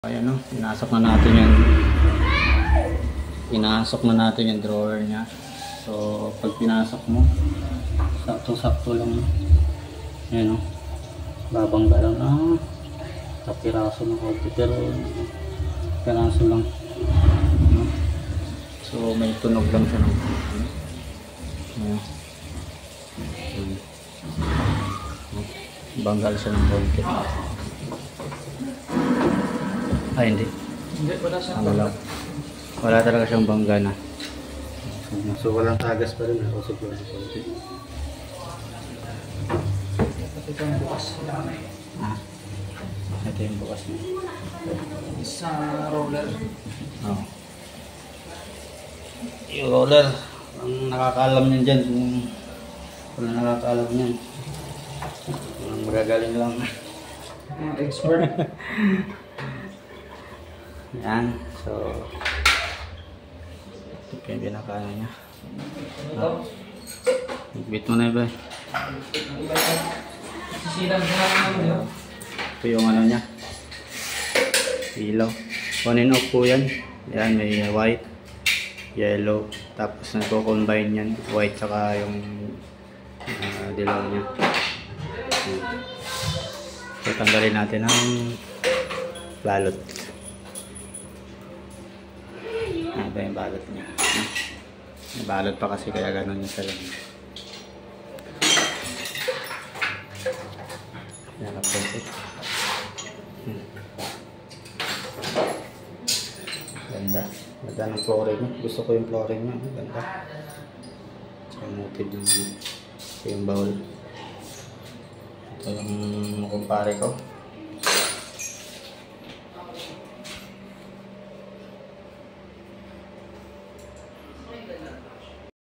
Ayan o, pinasok na natin yung drawer niya. So pag pinasok mo, sakto-sakto lang. Ayan o, babangga lang na kapiraso ng konti, pero piraso lang. So may tunog lang siya ng banggal siya ng konti. Ay hindi. Wala siya. Wala talaga siyang bangga na. So walang tagas pa rin. Usog lang ng konti. Ito yung bukas. Ito yung bukas niya. Sa roller. Oh. Yung roller, ang nakakaalam niyan dyan, kung nakakaalam niyan, ang magagaling lang. Expert. Yan, so ito yung pinakaano niya. Bit mo na iba. Sisilang siya naman. Ito yung ano niya, ilaw. On and off po yan. Yan, may white, yellow, tapos nagko-combine yan, white saka yung dilaw niya. So tanggalin natin ang balot. Ito yung balot niya. May balot pa kasi kaya gano'n yung salang. Yan ang perfect. Ganda. Ganda ng flooring niya. Gusto ko yung flooring niya. Ganda. Yung motive yung, yung bowl. Ito yung kumpare ko.